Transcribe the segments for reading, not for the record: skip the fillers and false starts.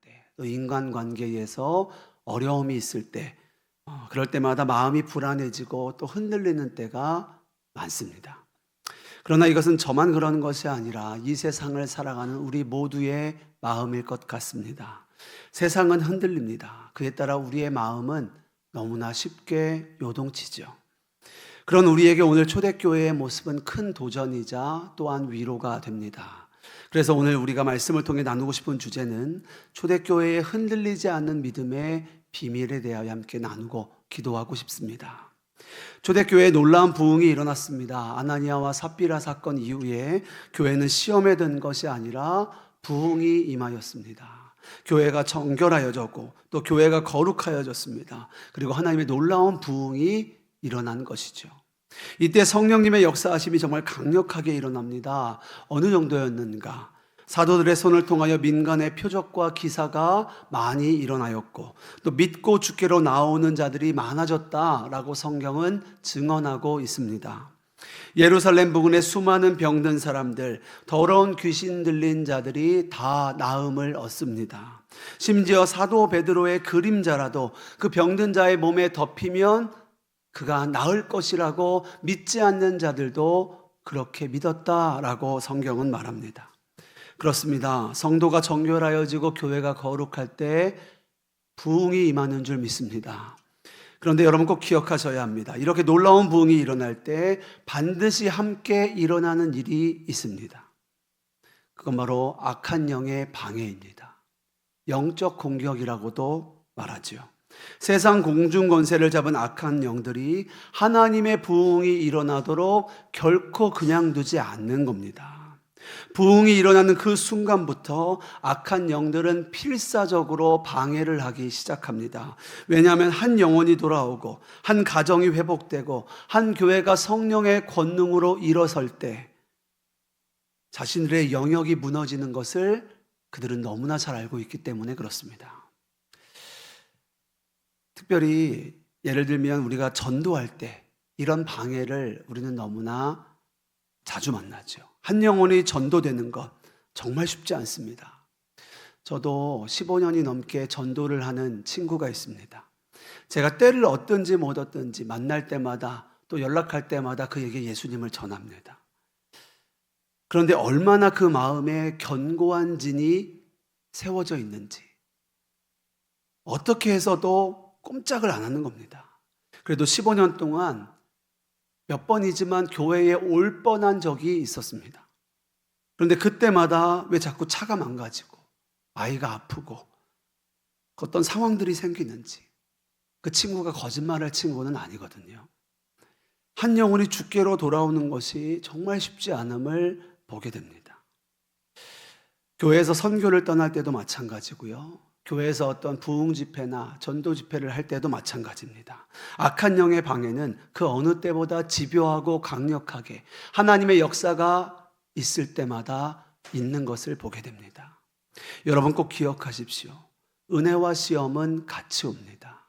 때, 또 인간관계에서 어려움이 있을 때, 그럴 때마다 마음이 불안해지고 또 흔들리는 때가 많습니다. 그러나 이것은 저만 그런 것이 아니라 이 세상을 살아가는 우리 모두의 마음일 것 같습니다. 세상은 흔들립니다. 그에 따라 우리의 마음은 너무나 쉽게 요동치죠. 그런 우리에게 오늘 초대교회의 모습은 큰 도전이자 또한 위로가 됩니다. 그래서 오늘 우리가 말씀을 통해 나누고 싶은 주제는 초대교회의 흔들리지 않는 믿음의 비밀에 대하여 함께 나누고 기도하고 싶습니다. 초대교회에 놀라운 부흥이 일어났습니다. 아나니아와 삽비라 사건 이후에 교회는 시험에 든 것이 아니라 부흥이 임하였습니다. 교회가 정결하여졌고 또 교회가 거룩하여졌습니다. 그리고 하나님의 놀라운 부흥이 일어난 것이죠. 이때 성령님의 역사하심이 정말 강력하게 일어납니다. 어느 정도였는가? 사도들의 손을 통하여 민간의 표적과 기사가 많이 일어나였고 또 믿고 주께로 나오는 자들이 많아졌다라고 성경은 증언하고 있습니다. 예루살렘 부근에 수많은 병든 사람들, 더러운 귀신 들린 자들이 다 나음을 얻습니다. 심지어 사도 베드로의 그림자라도 그 병든 자의 몸에 덮이면 그가 나을 것이라고 믿지 않는 자들도 그렇게 믿었다라고 성경은 말합니다. 그렇습니다. 성도가 정결하여지고 교회가 거룩할 때 부흥이 임하는 줄 믿습니다. 그런데 여러분 꼭 기억하셔야 합니다. 이렇게 놀라운 부흥이 일어날 때 반드시 함께 일어나는 일이 있습니다. 그건 바로 악한 영의 방해입니다. 영적 공격이라고도 말하죠. 세상 공중 권세를 잡은 악한 영들이 하나님의 부흥이 일어나도록 결코 그냥 두지 않는 겁니다. 부흥이 일어나는 그 순간부터 악한 영들은 필사적으로 방해를 하기 시작합니다. 왜냐하면 한 영혼이 돌아오고 한 가정이 회복되고 한 교회가 성령의 권능으로 일어설 때 자신들의 영역이 무너지는 것을 그들은 너무나 잘 알고 있기 때문에 그렇습니다. 특별히 예를 들면 우리가 전도할 때 이런 방해를 우리는 너무나 자주 만나죠. 한 영혼이 전도되는 것 정말 쉽지 않습니다. 저도 15년이 넘게 전도를 하는 친구가 있습니다. 제가 때를 얻든지 못 얻든지 만날 때마다 또 연락할 때마다 그에게 예수님을 전합니다. 그런데 얼마나 그 마음에 견고한 진이 세워져 있는지 어떻게 해서도 꼼짝을 안 하는 겁니다. 그래도 15년 동안 몇 번이지만 교회에 올 뻔한 적이 있었습니다. 그런데 그때마다 왜 자꾸 차가 망가지고 아이가 아프고 어떤 상황들이 생기는지 그 친구가 거짓말할 친구는 아니거든요. 한 영혼이 주께로 돌아오는 것이 정말 쉽지 않음을 보게 됩니다. 교회에서 선교를 떠날 때도 마찬가지고요. 교회에서 어떤 부흥 집회나 전도 집회를 할 때도 마찬가지입니다. 악한 영의 방해는 그 어느 때보다 집요하고 강력하게 하나님의 역사가 있을 때마다 있는 것을 보게 됩니다. 여러분 꼭 기억하십시오. 은혜와 시험은 같이 옵니다.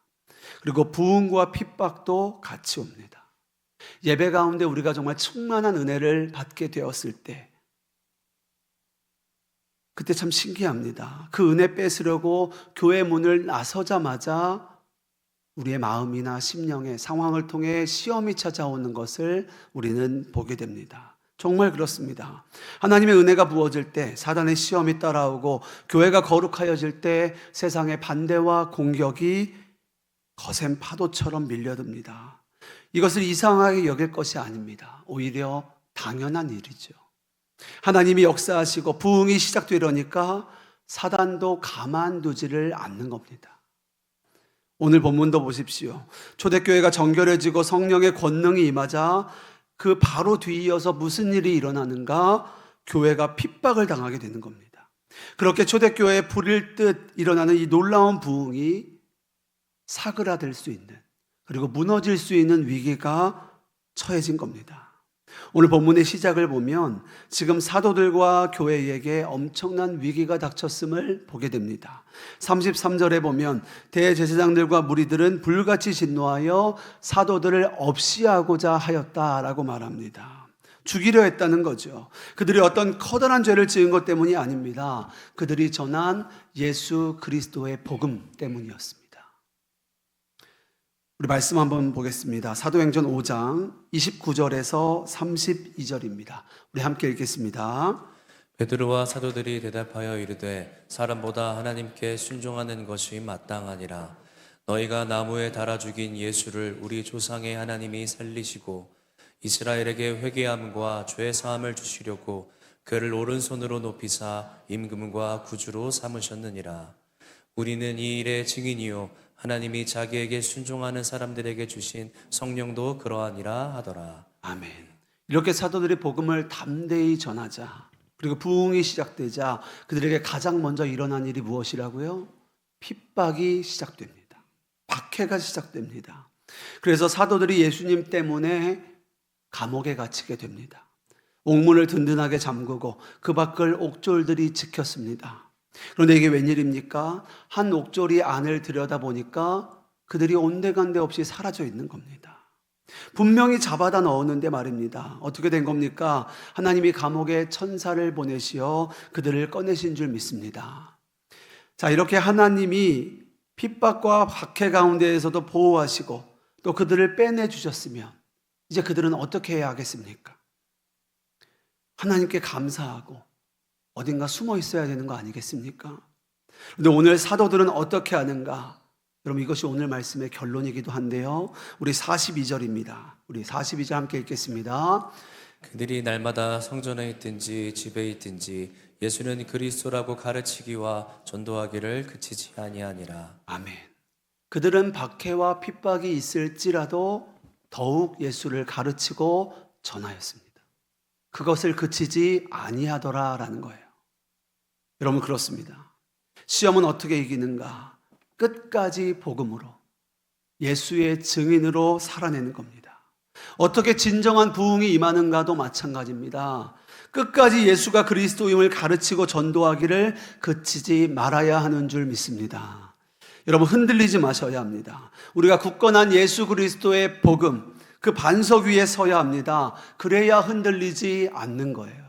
그리고 부흥과 핍박도 같이 옵니다. 예배 가운데 우리가 정말 충만한 은혜를 받게 되었을 때 그때 참 신기합니다. 그 은혜 뺏으려고 교회 문을 나서자마자 우리의 마음이나 심령의 상황을 통해 시험이 찾아오는 것을 우리는 보게 됩니다. 정말 그렇습니다. 하나님의 은혜가 부어질 때 사단의 시험이 따라오고 교회가 거룩하여질 때 세상의 반대와 공격이 거센 파도처럼 밀려듭니다. 이것을 이상하게 여길 것이 아닙니다. 오히려 당연한 일이죠. 하나님이 역사하시고 부흥이 시작되려니까 사단도 가만두지를 않는 겁니다. 오늘 본문도 보십시오. 초대교회가 정결해지고 성령의 권능이 임하자 그 바로 뒤이어서 무슨 일이 일어나는가? 교회가 핍박을 당하게 되는 겁니다. 그렇게 초대교회에 불일 듯 일어나는 이 놀라운 부흥이 사그라들 수 있는 그리고 무너질 수 있는 위기가 처해진 겁니다. 오늘 본문의 시작을 보면 지금 사도들과 교회에게 엄청난 위기가 닥쳤음을 보게 됩니다. 33절에 보면 대제사장들과 무리들은 불같이 진노하여 사도들을 없이하고자 하였다라고 말합니다. 죽이려 했다는 거죠. 그들이 어떤 커다란 죄를 지은 것 때문이 아닙니다. 그들이 전한 예수 그리스도의 복음 때문이었습니다. 우리 말씀 한번 보겠습니다. 사도행전 5장 29절에서 32절입니다. 우리 함께 읽겠습니다. 베드로와 사도들이 대답하여 이르되 사람보다 하나님께 순종하는 것이 마땅하니라. 너희가 나무에 달아 죽인 예수를 우리 조상의 하나님이 살리시고 이스라엘에게 회개함과 죄 사함을 주시려고 그를 오른손으로 높이사 임금과 구주로 삼으셨느니라. 우리는 이 일의 증인이요 하나님이 자기에게 순종하는 사람들에게 주신 성령도 그러하니라 하더라. 아멘. 이렇게 사도들이 복음을 담대히 전하자, 그리고 부흥이 시작되자 그들에게 가장 먼저 일어난 일이 무엇이라고요? 핍박이 시작됩니다. 박해가 시작됩니다. 그래서 사도들이 예수님 때문에 감옥에 갇히게 됩니다. 옥문을 든든하게 잠그고 그 밖을 옥졸들이 지켰습니다. 그런데 이게 웬일입니까? 한 옥졸이 안을 들여다보니까 그들이 온데간데 없이 사라져 있는 겁니다. 분명히 잡아다 넣었는데 말입니다. 어떻게 된 겁니까? 하나님이 감옥에 천사를 보내시어 그들을 꺼내신 줄 믿습니다. 자, 이렇게 하나님이 핍박과 박해 가운데에서도 보호하시고 또 그들을 빼내주셨으면 이제 그들은 어떻게 해야 하겠습니까? 하나님께 감사하고 어딘가 숨어 있어야 되는 거 아니겠습니까? 그런데 오늘 사도들은 어떻게 하는가? 여러분, 이것이 오늘 말씀의 결론이기도 한데요. 우리 42절입니다. 우리 42절 함께 읽겠습니다. 그들이 날마다 성전에 있든지 집에 있든지 예수는 그리스도라고 가르치기와 전도하기를 그치지 아니하니라. 아멘. 그들은 박해와 핍박이 있을지라도 더욱 예수를 가르치고 전하였습니다. 그것을 그치지 아니하더라라는 거예요. 여러분, 그렇습니다. 시험은 어떻게 이기는가? 끝까지 복음으로, 예수의 증인으로 살아내는 겁니다. 어떻게 진정한 부흥이 임하는가도 마찬가지입니다. 끝까지 예수가 그리스도임을 가르치고 전도하기를 그치지 말아야 하는 줄 믿습니다. 여러분, 흔들리지 마셔야 합니다. 우리가 굳건한 예수 그리스도의 복음, 그 반석 위에 서야 합니다. 그래야 흔들리지 않는 거예요.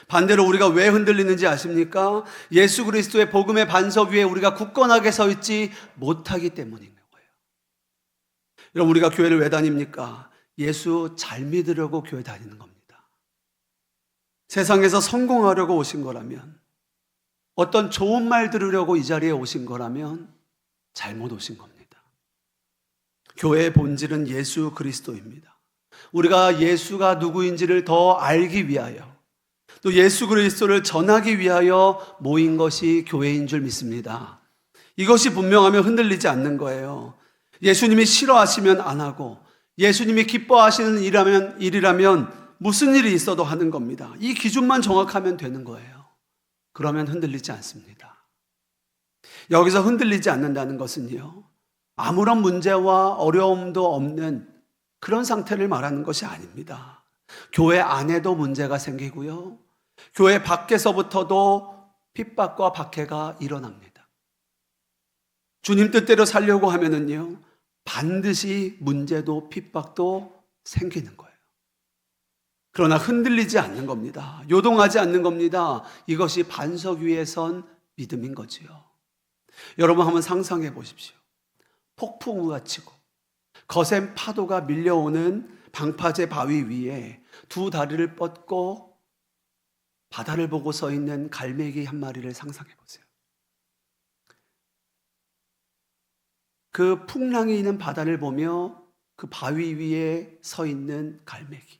반대로 우리가 왜 흔들리는지 아십니까? 예수 그리스도의 복음의 반석 위에 우리가 굳건하게 서 있지 못하기 때문인 거예요. 여러분, 우리가 교회를 왜 다닙니까? 예수 잘 믿으려고 교회 다니는 겁니다. 세상에서 성공하려고 오신 거라면, 어떤 좋은 말 들으려고 이 자리에 오신 거라면 잘못 오신 겁니다. 교회의 본질은 예수 그리스도입니다. 우리가 예수가 누구인지를 더 알기 위하여, 또 예수 그리스도를 전하기 위하여 모인 것이 교회인 줄 믿습니다. 이것이 분명하면 흔들리지 않는 거예요. 예수님이 싫어하시면 안 하고, 예수님이 기뻐하시는 일이라면 무슨 일이 있어도 하는 겁니다. 이 기준만 정확하면 되는 거예요. 그러면 흔들리지 않습니다. 여기서 흔들리지 않는다는 것은요, 아무런 문제와 어려움도 없는 그런 상태를 말하는 것이 아닙니다. 교회 안에도 문제가 생기고요, 교회 밖에서부터도 핍박과 박해가 일어납니다. 주님 뜻대로 살려고 하면은요, 반드시 문제도 핍박도 생기는 거예요. 그러나 흔들리지 않는 겁니다. 요동하지 않는 겁니다. 이것이 반석 위에 선 믿음인 거지요. 여러분, 한번 상상해 보십시오. 폭풍우가 치고 거센 파도가 밀려오는 방파제 바위 위에 두 다리를 뻗고 바다를 보고 서 있는 갈매기 한 마리를 상상해 보세요. 그 풍랑이 있는 바다를 보며 그 바위 위에 서 있는 갈매기.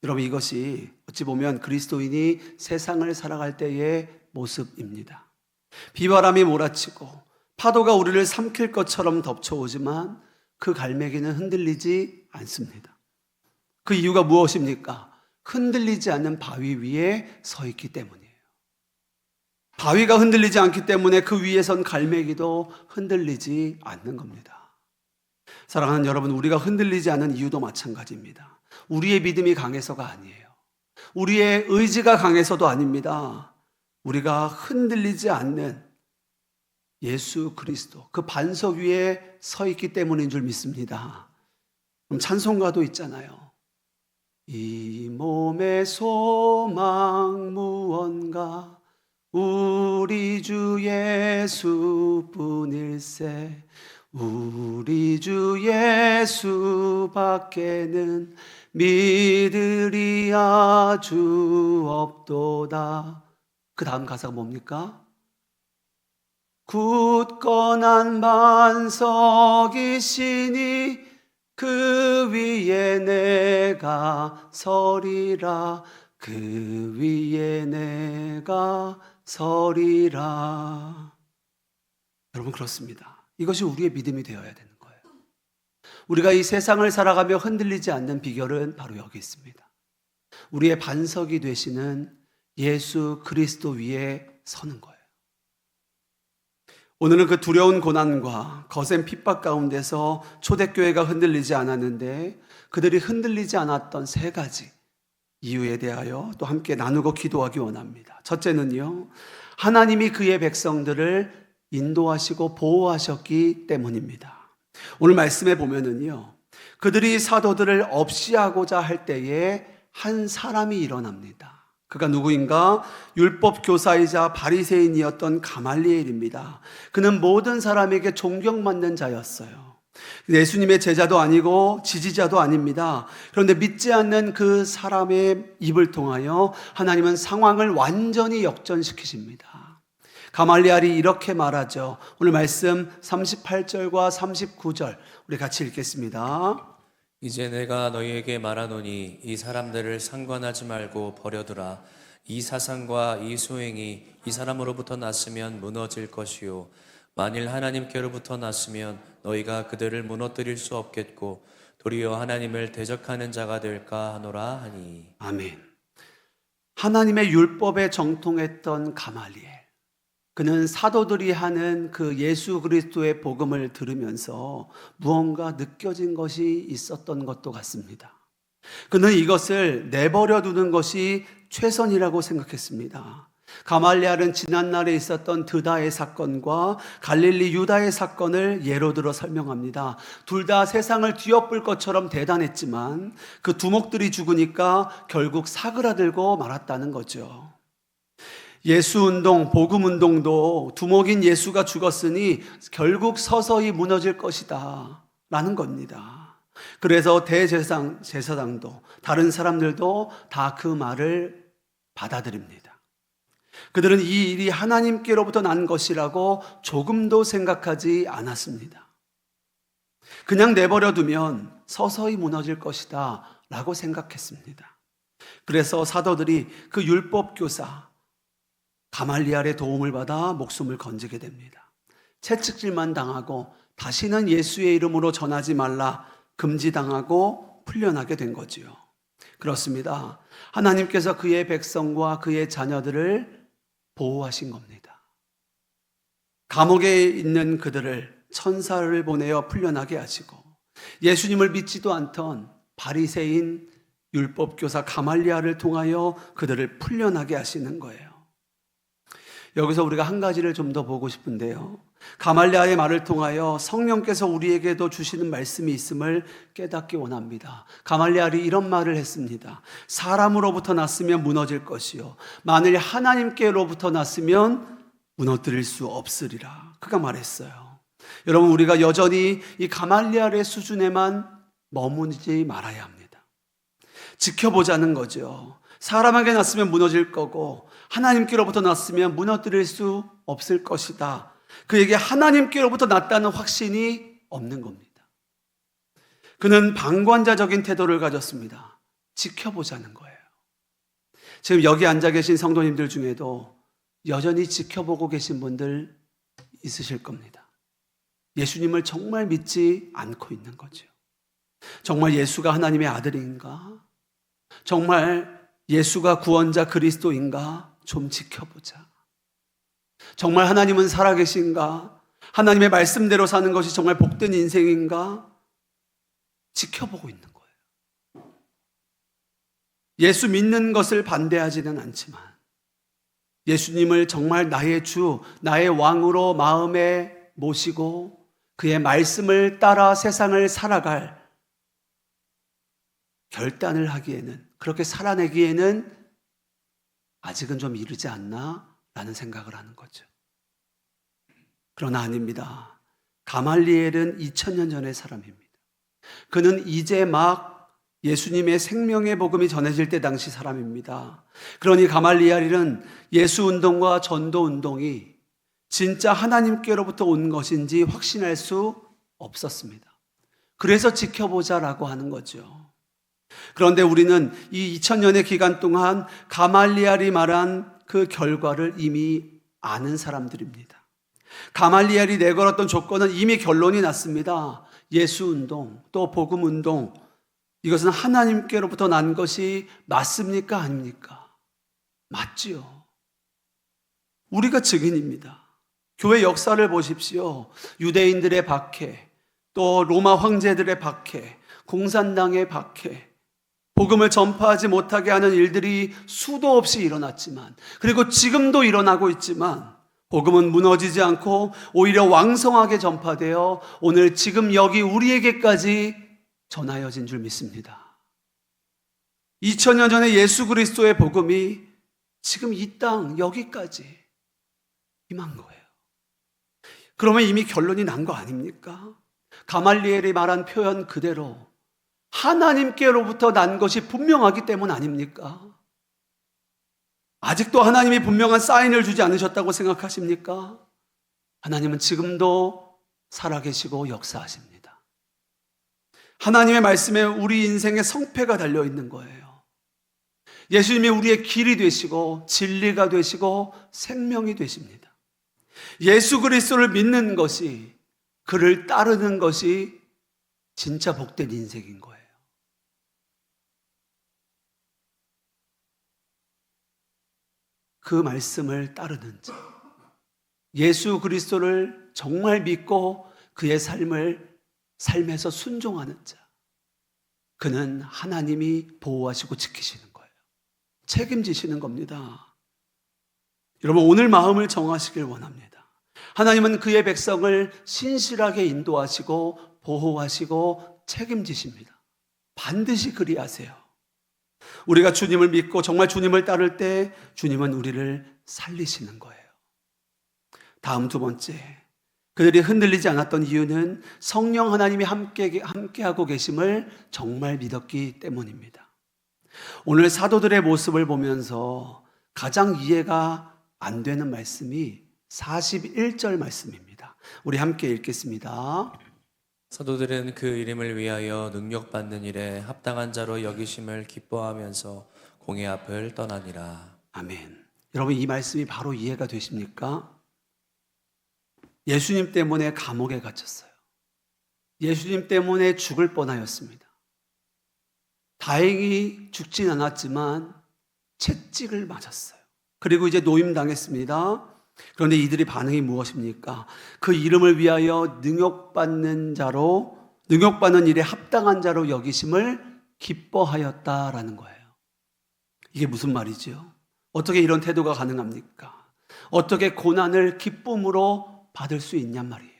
여러분, 이것이 어찌 보면 그리스도인이 세상을 살아갈 때의 모습입니다. 비바람이 몰아치고 파도가 우리를 삼킬 것처럼 덮쳐오지만 그 갈매기는 흔들리지 않습니다. 그 이유가 무엇입니까? 흔들리지 않는 바위 위에 서 있기 때문이에요. 바위가 흔들리지 않기 때문에 그 위에 선 갈매기도 흔들리지 않는 겁니다. 사랑하는 여러분, 우리가 흔들리지 않는 이유도 마찬가지입니다. 우리의 믿음이 강해서가 아니에요. 우리의 의지가 강해서도 아닙니다. 우리가 흔들리지 않는 예수 그리스도, 그 반석 위에 서 있기 때문인 줄 믿습니다. 그럼 찬송가도 있잖아요. 이 몸의 소망 무언가 우리 주 예수뿐일세. 우리 주 예수밖에는 믿으리 아주 없도다. 그 다음 가사가 뭡니까? 굳건한 반석이시니 그 위에 내가 서리라. 그 위에 내가 서리라. 여러분, 그렇습니다. 이것이 우리의 믿음이 되어야 되는 거예요. 우리가 이 세상을 살아가며 흔들리지 않는 비결은 바로 여기 있습니다. 우리의 반석이 되시는 예수 그리스도 위에 서는 거예요. 오늘은 그 두려운 고난과 거센 핍박 가운데서 초대교회가 흔들리지 않았는데 그들이 흔들리지 않았던 세 가지 이유에 대하여 또 함께 나누고 기도하기 원합니다. 첫째는요, 하나님이 그의 백성들을 인도하시고 보호하셨기 때문입니다. 오늘 말씀에 보면은요, 그들이 사도들을 없이하고자 할 때에 한 사람이 일어납니다. 그가 누구인가? 율법 교사이자 바리새인이었던 가말리엘입니다. 그는 모든 사람에게 존경받는 자였어요. 예수님의 제자도 아니고 지지자도 아닙니다. 그런데 믿지 않는 그 사람의 입을 통하여 하나님은 상황을 완전히 역전시키십니다. 가말리엘이 이렇게 말하죠. 오늘 말씀 38절과 39절 우리 같이 읽겠습니다. 이제 내가 너희에게 말하노니 이 사람들을 상관하지 말고 버려두라. 이 사상과 이 소행이 이 사람으로부터 났으면 무너질 것이요 만일 하나님께로부터 났으면 너희가 그들을 무너뜨릴 수 없겠고 도리어 하나님을 대적하는 자가 될까 하노라 하니. 아멘. 하나님의 율법에 정통했던 가말리엘, 그는 사도들이 하는 그 예수 그리스도의 복음을 들으면서 무언가 느껴진 것이 있었던 것도 같습니다. 그는 이것을 내버려 두는 것이 최선이라고 생각했습니다. 가말리엘은 지난날에 있었던 드다의 사건과 갈릴리 유다의 사건을 예로 들어 설명합니다. 둘 다 세상을 뒤엎을 것처럼 대단했지만 그 두목들이 죽으니까 결국 사그라들고 말았다는 거죠. 예수운동, 복음운동도 두목인 예수가 죽었으니 결국 서서히 무너질 것이다 라는 겁니다. 그래서 제사장도 다른 사람들도 다 그 말을 받아들입니다. 그들은 이 일이 하나님께로부터 난 것이라고 조금도 생각하지 않았습니다. 그냥 내버려 두면 서서히 무너질 것이다 라고 생각했습니다. 그래서 사도들이 그 율법 교사 가말리엘의 도움을 받아 목숨을 건지게 됩니다. 채찍질만 당하고 다시는 예수의 이름으로 전하지 말라 금지당하고 풀려나게 된 거지요. 그렇습니다. 하나님께서 그의 백성과 그의 자녀들을 보호하신 겁니다. 감옥에 있는 그들을 천사를 보내어 풀려나게 하시고 예수님을 믿지도 않던 바리새인 율법교사 가말리엘을 통하여 그들을 풀려나게 하시는 거예요. 여기서 우리가 한 가지를 좀 더 보고 싶은데요. 가말리엘의 말을 통하여 성령께서 우리에게도 주시는 말씀이 있음을 깨닫기 원합니다. 가말리엘이 이런 말을 했습니다. 사람으로부터 났으면 무너질 것이요 만일 하나님께로부터 났으면 무너뜨릴 수 없으리라. 그가 말했어요. 여러분, 우리가 여전히 이 가말리엘의 수준에만 머무르지 말아야 합니다. 지켜보자는 거죠. 사람에게 났으면 무너질 거고 하나님께로부터 났으면 무너뜨릴 수 없을 것이다. 그에게 하나님께로부터 났다는 확신이 없는 겁니다. 그는 방관자적인 태도를 가졌습니다. 지켜보자는 거예요. 지금 여기 앉아 계신 성도님들 중에도 여전히 지켜보고 계신 분들 있으실 겁니다. 예수님을 정말 믿지 않고 있는 거죠. 정말 예수가 하나님의 아들인가? 정말 예수가 구원자 그리스도인가? 좀 지켜보자. 정말 하나님은 살아계신가? 하나님의 말씀대로 사는 것이 정말 복된 인생인가? 지켜보고 있는 거예요. 예수 믿는 것을 반대하지는 않지만 예수님을 정말 나의 주, 나의 왕으로 마음에 모시고 그의 말씀을 따라 세상을 살아갈 결단을 하기에는, 그렇게 살아내기에는 아직은 좀 이르지 않나? 라는 생각을 하는 거죠. 그러나 아닙니다. 가말리엘은 2000년 전의 사람입니다. 그는 이제 막 예수님의 생명의 복음이 전해질 때 당시 사람입니다. 그러니 가말리엘은 예수 운동과 전도 운동이 진짜 하나님께로부터 온 것인지 확신할 수 없었습니다. 그래서 지켜보자라고 하는 거죠. 그런데 우리는 이 2000년의 기간 동안 가말리엘이 말한 그 결과를 이미 아는 사람들입니다. 가말리엘이 내걸었던 조건은 이미 결론이 났습니다. 예수 운동, 또 복음 운동, 이것은 하나님께로부터 난 것이 맞습니까? 아닙니까? 맞지요. 우리가 증인입니다. 교회 역사를 보십시오. 유대인들의 박해, 또 로마 황제들의 박해, 공산당의 박해, 복음을 전파하지 못하게 하는 일들이 수도 없이 일어났지만, 그리고 지금도 일어나고 있지만, 복음은 무너지지 않고 오히려 왕성하게 전파되어 오늘 지금 여기 우리에게까지 전하여진 줄 믿습니다. 2000년 전에 예수 그리스도의 복음이 지금 이 땅 여기까지 임한 거예요. 그러면 이미 결론이 난 거 아닙니까? 가말리엘이 말한 표현 그대로 하나님께로부터 난 것이 분명하기 때문 아닙니까? 아직도 하나님이 분명한 사인을 주지 않으셨다고 생각하십니까? 하나님은 지금도 살아계시고 역사하십니다. 하나님의 말씀에 우리 인생의 성패가 달려있는 거예요. 예수님이 우리의 길이 되시고 진리가 되시고 생명이 되십니다. 예수 그리스도를 믿는 것이, 그를 따르는 것이 진짜 복된 인생인 거예요. 그 말씀을 따르는 자, 예수 그리스도를 정말 믿고 그의 삶에서 순종하는 자, 그는 하나님이 보호하시고 지키시는 거예요. 책임지시는 겁니다. 여러분, 오늘 마음을 정하시길 원합니다. 하나님은 그의 백성을 신실하게 인도하시고 보호하시고 책임지십니다. 반드시 그리하세요. 우리가 주님을 믿고 정말 주님을 따를 때 주님은 우리를 살리시는 거예요. 다음 두 번째, 그들이 흔들리지 않았던 이유는 성령 하나님이 함께하고 계심을 정말 믿었기 때문입니다. 오늘 사도들의 모습을 보면서 가장 이해가 안 되는 말씀이 41절 말씀입니다. 우리 함께 읽겠습니다. 사도들은 그 이름을 위하여 능력받는 일에 합당한 자로 여기심을 기뻐하면서 공회 앞을 떠나니라. 아멘. 여러분, 이 말씀이 바로 이해가 되십니까? 예수님 때문에 감옥에 갇혔어요. 예수님 때문에 죽을 뻔하였습니다. 다행히 죽진 않았지만 채찍을 맞았어요. 그리고 이제 노임당했습니다. 그런데 이들의 반응이 무엇입니까? 그 이름을 위하여 능욕받는 일에 합당한 자로 여기심을 기뻐하였다라는 거예요. 이게 무슨 말이죠? 어떻게 이런 태도가 가능합니까? 어떻게 고난을 기쁨으로 받을 수 있냔 말이에요.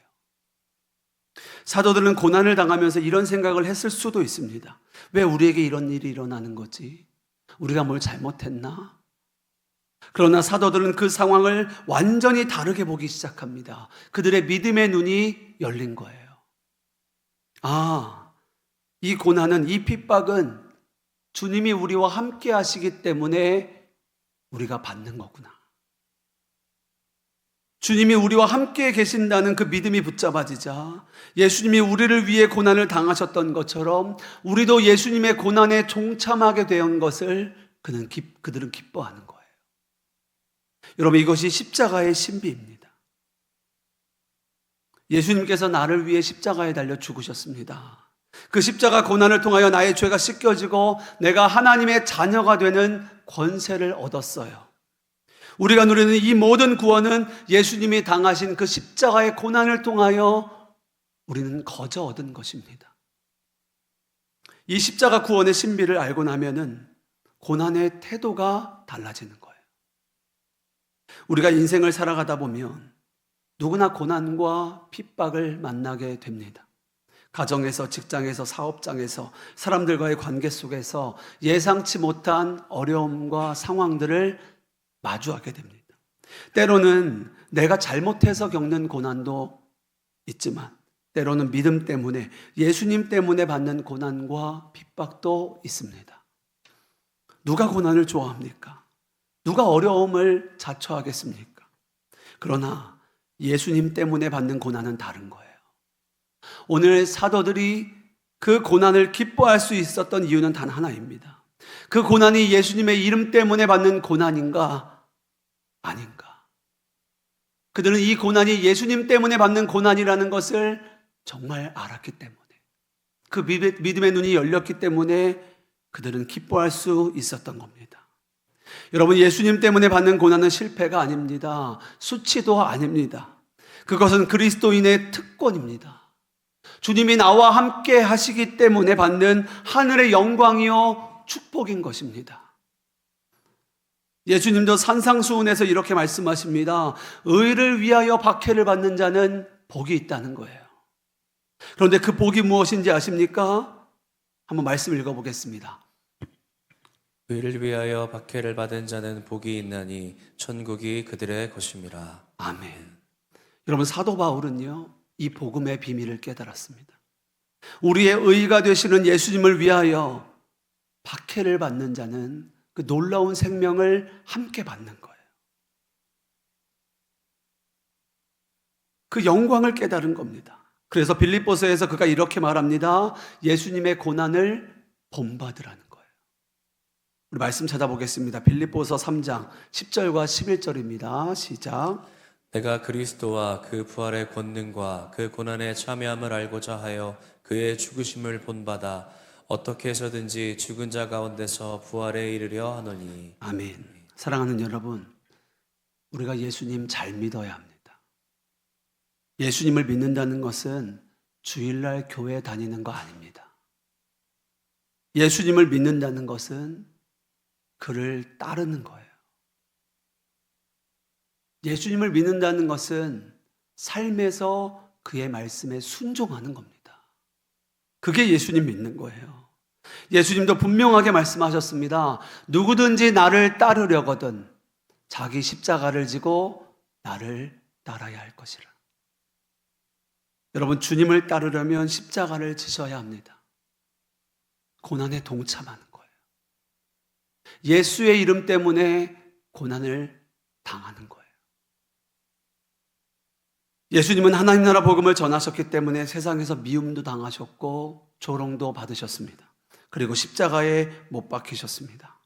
사도들은 고난을 당하면서 이런 생각을 했을 수도 있습니다. 왜 우리에게 이런 일이 일어나는 거지? 우리가 뭘 잘못했나? 그러나 사도들은 그 상황을 완전히 다르게 보기 시작합니다. 그들의 믿음의 눈이 열린 거예요. 아, 이 고난은, 이 핍박은 주님이 우리와 함께 하시기 때문에 우리가 받는 거구나. 주님이 우리와 함께 계신다는 그 믿음이 붙잡아지자 예수님이 우리를 위해 고난을 당하셨던 것처럼 우리도 예수님의 고난에 동참하게 된 것을 그들은 기뻐하는 거예요. 여러분, 이것이 십자가의 신비입니다. 예수님께서 나를 위해 십자가에 달려 죽으셨습니다. 그 십자가 고난을 통하여 나의 죄가 씻겨지고 내가 하나님의 자녀가 되는 권세를 얻었어요. 우리가 누리는 이 모든 구원은 예수님이 당하신 그 십자가의 고난을 통하여 우리는 거저 얻은 것입니다. 이 십자가 구원의 신비를 알고 나면은 고난의 태도가 달라지는 거예요. 우리가 인생을 살아가다 보면 누구나 고난과 핍박을 만나게 됩니다. 가정에서, 직장에서, 사업장에서, 사람들과의 관계 속에서 예상치 못한 어려움과 상황들을 마주하게 됩니다. 때로는 내가 잘못해서 겪는 고난도 있지만 때로는 믿음 때문에, 예수님 때문에 받는 고난과 핍박도 있습니다. 누가 고난을 좋아합니까? 누가 어려움을 자처하겠습니까? 그러나 예수님 때문에 받는 고난은 다른 거예요. 오늘 사도들이 그 고난을 기뻐할 수 있었던 이유는 단 하나입니다. 그 고난이 예수님의 이름 때문에 받는 고난인가 아닌가. 그들은 이 고난이 예수님 때문에 받는 고난이라는 것을 정말 알았기 때문에, 그 믿음의 눈이 열렸기 때문에 그들은 기뻐할 수 있었던 겁니다. 여러분, 예수님 때문에 받는 고난은 실패가 아닙니다. 수치도 아닙니다. 그것은 그리스도인의 특권입니다. 주님이 나와 함께 하시기 때문에 받는 하늘의 영광이요 축복인 것입니다. 예수님도 산상수훈에서 이렇게 말씀하십니다. 의를 위하여 박해를 받는 자는 복이 있다는 거예요. 그런데 그 복이 무엇인지 아십니까? 한번 말씀 읽어보겠습니다. 의를 위하여 박해를 받은 자는 복이 있나니 천국이 그들의 것임이라. 아멘. 여러분, 사도 바울은요 이 복음의 비밀을 깨달았습니다. 우리의 의가 되시는 예수님을 위하여 박해를 받는 자는 그 놀라운 생명을 함께 받는 거예요. 그 영광을 깨달은 겁니다. 그래서 빌립보서에서 그가 이렇게 말합니다. 예수님의 고난을 본받으라는 거예요. 우리 말씀 찾아보겠습니다. 빌립보서 3장 10절과 11절입니다. 시작. 내가 그리스도와 그 부활의 권능과 그 고난에 참여함을 알고자 하여 그의 죽으심을 본받아 어떻게 해서든지 죽은 자 가운데서 부활에 이르려 하노니. 아멘. 사랑하는 여러분, 우리가 예수님 잘 믿어야 합니다. 예수님을 믿는다는 것은 주일날 교회 다니는 거 아닙니다. 예수님을 믿는다는 것은 그를 따르는 거예요. 예수님을 믿는다는 것은 삶에서 그의 말씀에 순종하는 겁니다. 그게 예수님 믿는 거예요. 예수님도 분명하게 말씀하셨습니다. 누구든지 나를 따르려거든 자기 십자가를 지고 나를 따라야 할 것이라. 여러분, 주님을 따르려면 십자가를 지셔야 합니다. 고난에 동참하는 거예요. 예수의 이름 때문에 고난을 당하는 거예요. 예수님은 하나님 나라 복음을 전하셨기 때문에 세상에서 미움도 당하셨고 조롱도 받으셨습니다. 그리고 십자가에 못 박히셨습니다.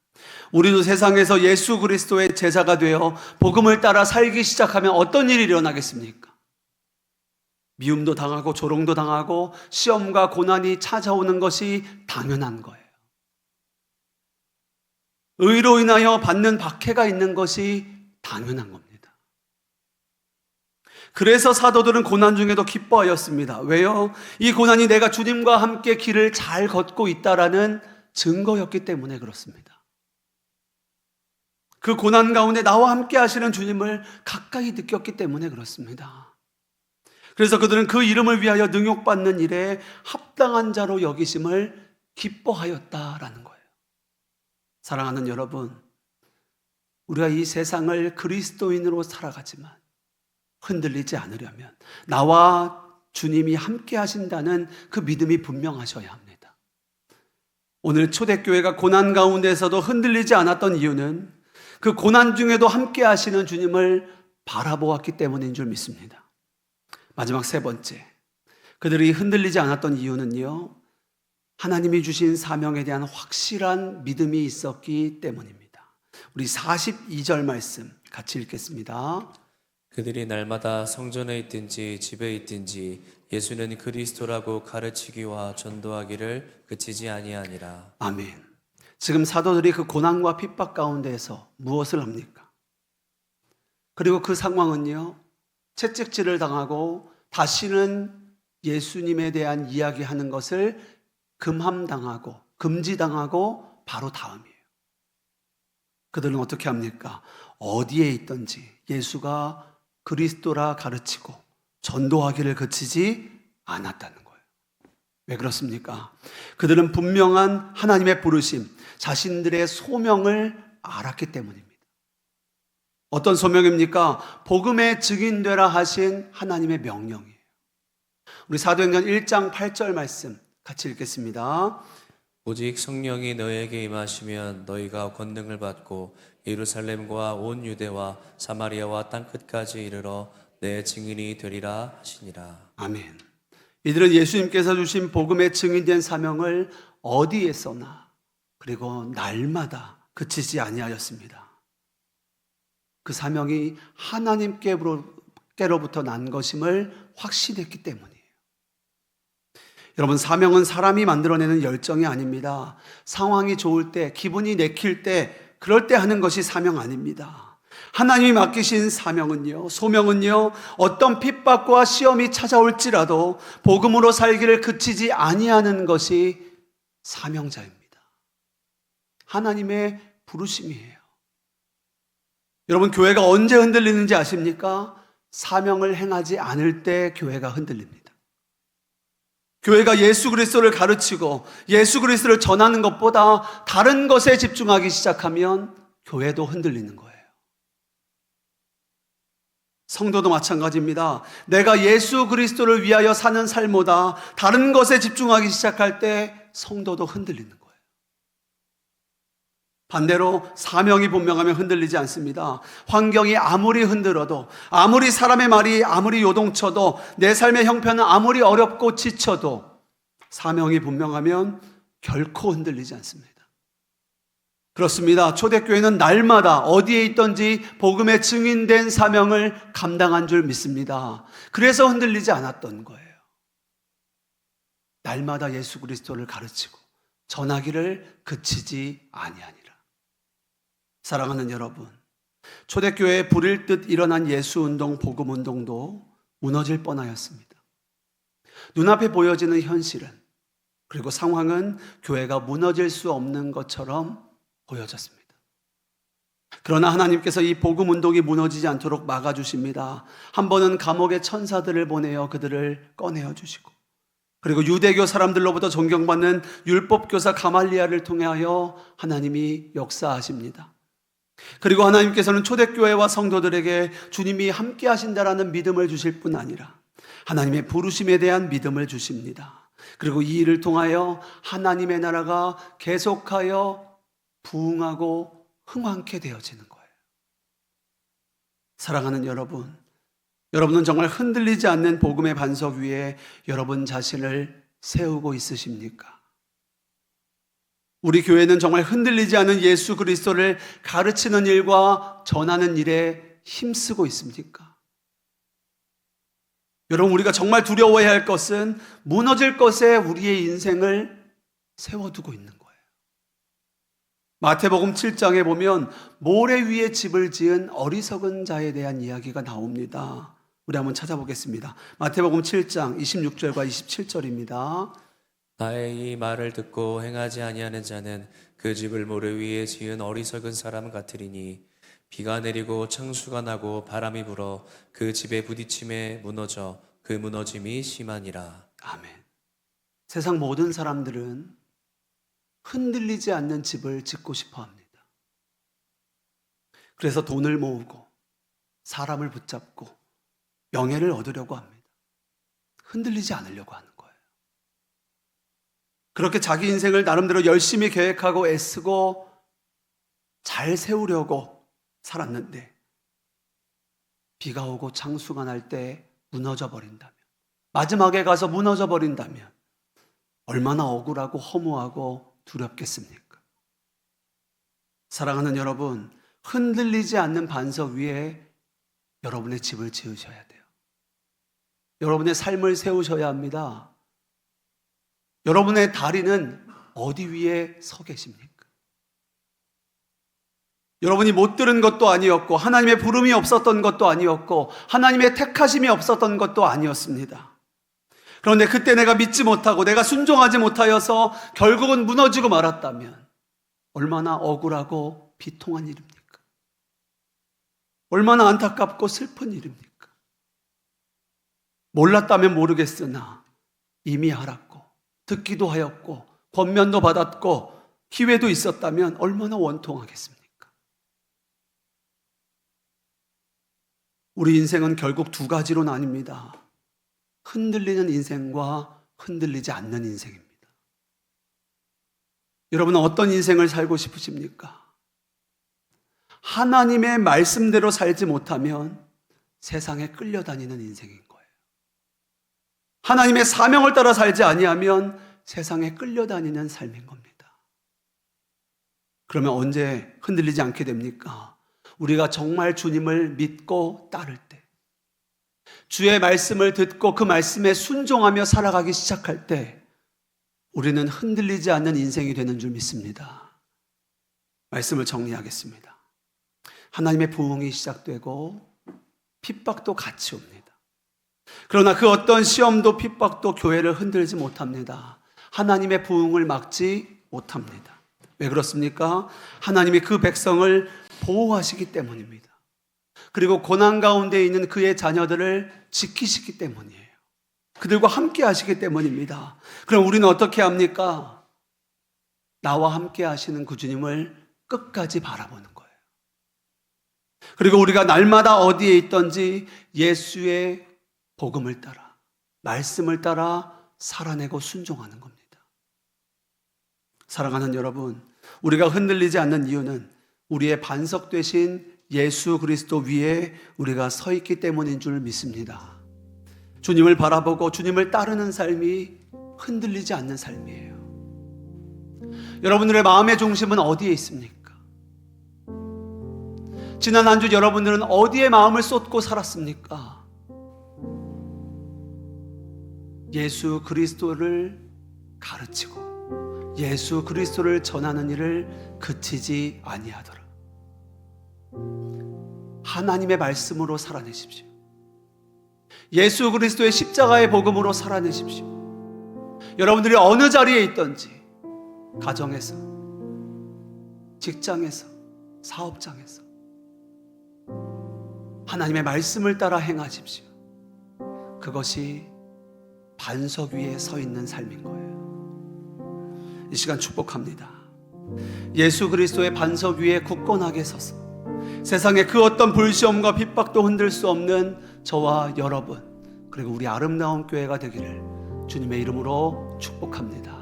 우리도 세상에서 예수 그리스도의 제자가 되어 복음을 따라 살기 시작하면 어떤 일이 일어나겠습니까? 미움도 당하고 조롱도 당하고 시험과 고난이 찾아오는 것이 당연한 거예요. 의로 인하여 받는 박해가 있는 것이 당연한 겁니다. 그래서 사도들은 고난 중에도 기뻐하였습니다. 왜요? 이 고난이 내가 주님과 함께 길을 잘 걷고 있다라는 증거였기 때문에 그렇습니다. 그 고난 가운데 나와 함께 하시는 주님을 가까이 느꼈기 때문에 그렇습니다. 그래서 그들은 그 이름을 위하여 능욕받는 일에 합당한 자로 여기심을 기뻐하였다라는 거예요. 사랑하는 여러분, 우리가 이 세상을 그리스도인으로 살아가지만 흔들리지 않으려면 나와 주님이 함께 하신다는 그 믿음이 분명하셔야 합니다. 오늘 초대교회가 고난 가운데서도 흔들리지 않았던 이유는 그 고난 중에도 함께 하시는 주님을 바라보았기 때문인 줄 믿습니다. 마지막 세 번째, 그들이 흔들리지 않았던 이유는요, 하나님이 주신 사명에 대한 확실한 믿음이 있었기 때문입니다. 우리 42절 말씀 같이 읽겠습니다. 그들이 날마다 성전에 있든지 집에 있든지 예수는 그리스도라고 가르치기와 전도하기를 그치지 아니하니라. 아멘. 지금 사도들이 그 고난과 핍박 가운데에서 무엇을 합니까? 그리고 그 상황은요, 채찍질을 당하고 다시는 예수님에 대한 이야기하는 것을 금함당하고 금지당하고 바로 다음이에요. 그들은 어떻게 합니까? 어디에 있든지 예수가 그리스도라 가르치고 전도하기를 그치지 않았다는 거예요. 왜 그렇습니까? 그들은 분명한 하나님의 부르심, 자신들의 소명을 알았기 때문입니다. 어떤 소명입니까? 복음의 증인되라 하신 하나님의 명령이에요. 우리 사도행전 1장 8절 말씀 같이 읽겠습니다. 오직 성령이 너희에게 임하시면 너희가 권능을 받고 예루살렘과 온 유대와 사마리아와 땅끝까지 이르러 내 증인이 되리라 하시니라. 아멘. 이들은 예수님께서 주신 복음의 증인된 사명을 어디에서나 그리고 날마다 그치지 아니하였습니다. 그 사명이 하나님께로부터 난 것임을 확신했기 때문이에요. 여러분, 사명은 사람이 만들어내는 열정이 아닙니다. 상황이 좋을 때, 기분이 내킬 때, 그럴 때 하는 것이 사명 아닙니다. 하나님이 맡기신 사명은요, 소명은요, 어떤 핍박과 시험이 찾아올지라도 복음으로 살기를 그치지 아니하는 것이 사명자입니다. 하나님의 부르심이에요. 여러분, 교회가 언제 흔들리는지 아십니까? 사명을 행하지 않을 때 교회가 흔들립니다. 교회가 예수 그리스도를 가르치고 예수 그리스도를 전하는 것보다 다른 것에 집중하기 시작하면 교회도 흔들리는 거예요. 성도도 마찬가지입니다. 내가 예수 그리스도를 위하여 사는 삶보다 다른 것에 집중하기 시작할 때 성도도 흔들리는 거예요. 반대로 사명이 분명하면 흔들리지 않습니다. 환경이 아무리 흔들어도, 아무리 사람의 말이 아무리 요동쳐도, 내 삶의 형편은 아무리 어렵고 지쳐도 사명이 분명하면 결코 흔들리지 않습니다. 그렇습니다. 초대교회는 날마다 어디에 있든지 복음의 증인된 사명을 감당한 줄 믿습니다. 그래서 흔들리지 않았던 거예요. 날마다 예수 그리스도를 가르치고 전하기를 그치지 아니하니라. 사랑하는 여러분, 초대교회에 불일 듯 일어난 예수운동, 복음운동도 무너질 뻔하였습니다. 눈앞에 보여지는 현실은, 그리고 상황은 교회가 무너질 수 없는 것처럼 보여졌습니다. 그러나 하나님께서 이 복음운동이 무너지지 않도록 막아주십니다. 한 번은 감옥의 천사들을 보내어 그들을 꺼내어 주시고, 그리고 유대교 사람들로부터 존경받는 율법교사 가말리아를 통하여 하나님이 역사하십니다. 그리고 하나님께서는 초대교회와 성도들에게 주님이 함께 하신다라는 믿음을 주실 뿐 아니라 하나님의 부르심에 대한 믿음을 주십니다. 그리고 이 일을 통하여 하나님의 나라가 계속하여 부흥하고 흥왕케 되어지는 거예요. 사랑하는 여러분, 여러분은 정말 흔들리지 않는 복음의 반석 위에 여러분 자신을 세우고 있으십니까? 우리 교회는 정말 흔들리지 않은 예수 그리스도를 가르치는 일과 전하는 일에 힘쓰고 있습니까? 여러분, 우리가 정말 두려워해야 할 것은 무너질 것에 우리의 인생을 세워두고 있는 거예요. 마태복음 7장에 보면 모래 위에 집을 지은 어리석은 자에 대한 이야기가 나옵니다. 우리 한번 찾아보겠습니다. 마태복음 7장 26절과 27절입니다. 나의 이 말을 듣고 행하지 아니하는 자는 그 집을 모래 위에 지은 어리석은 사람 같으리니 비가 내리고 창수가 나고 바람이 불어 그 집에 부딪힘에 무너져 그 무너짐이 심하니라. 아멘. 세상 모든 사람들은 흔들리지 않는 집을 짓고 싶어 합니다. 그래서 돈을 모으고 사람을 붙잡고 명예를 얻으려고 합니다. 흔들리지 않으려고 하는 거예요. 그렇게 자기 인생을 나름대로 열심히 계획하고 애쓰고 잘 세우려고 살았는데 비가 오고 창수가 날 때 무너져 버린다면, 마지막에 가서 무너져 버린다면 얼마나 억울하고 허무하고 두렵겠습니까? 사랑하는 여러분, 흔들리지 않는 반석 위에 여러분의 집을 지으셔야 돼요. 여러분의 삶을 세우셔야 합니다. 여러분의 다리는 어디 위에 서 계십니까? 여러분이 못 들은 것도 아니었고 하나님의 부름이 없었던 것도 아니었고 하나님의 택하심이 없었던 것도 아니었습니다. 그런데 그때 내가 믿지 못하고 내가 순종하지 못하여서 결국은 무너지고 말았다면 얼마나 억울하고 비통한 일입니까? 얼마나 안타깝고 슬픈 일입니까? 몰랐다면 모르겠으나 이미 알았고 듣기도 하였고 권면도 받았고 기회도 있었다면 얼마나 원통하겠습니까? 우리 인생은 결국 두 가지로 나뉩니다. 흔들리는 인생과 흔들리지 않는 인생입니다. 여러분은 어떤 인생을 살고 싶으십니까? 하나님의 말씀대로 살지 못하면 세상에 끌려다니는 인생인 거예요. 하나님의 사명을 따라 살지 아니하면 세상에 끌려다니는 삶인 겁니다. 그러면 언제 흔들리지 않게 됩니까? 우리가 정말 주님을 믿고 따를 때, 주의 말씀을 듣고 그 말씀에 순종하며 살아가기 시작할 때 우리는 흔들리지 않는 인생이 되는 줄 믿습니다. 말씀을 정리하겠습니다. 하나님의 부흥이 시작되고 핍박도 같이 옵니다. 그러나 그 어떤 시험도 핍박도 교회를 흔들지 못합니다. 하나님의 부흥을 막지 못합니다. 왜 그렇습니까? 하나님이 그 백성을 보호하시기 때문입니다. 그리고 고난 가운데 있는 그의 자녀들을 지키시기 때문이에요. 그들과 함께 하시기 때문입니다. 그럼 우리는 어떻게 합니까? 나와 함께 하시는 그 주님을 끝까지 바라보는 거예요. 그리고 우리가 날마다 어디에 있든지 예수의 복음을 따라, 말씀을 따라 살아내고 순종하는 겁니다. 사랑하는 여러분, 우리가 흔들리지 않는 이유는 우리의 반석 되신 예수 그리스도 위에 우리가 서 있기 때문인 줄 믿습니다. 주님을 바라보고 주님을 따르는 삶이 흔들리지 않는 삶이에요. 여러분들의 마음의 중심은 어디에 있습니까? 지난 한 주 여러분들은 어디에 마음을 쏟고 살았습니까? 예수 그리스도를 가르치고 예수 그리스도를 전하는 일을 그치지 아니하더라. 하나님의 말씀으로 살아내십시오. 예수 그리스도의 십자가의 복음으로 살아내십시오. 여러분들이 어느 자리에 있든지, 가정에서, 직장에서, 사업장에서 하나님의 말씀을 따라 행하십시오. 그것이 반석 위에 서 있는 삶인 거예요. 이 시간 축복합니다. 예수 그리스도의 반석 위에 굳건하게 서서 세상의 그 어떤 불시험과 핍박도 흔들 수 없는 저와 여러분, 그리고 우리 아름다운 교회가 되기를 주님의 이름으로 축복합니다.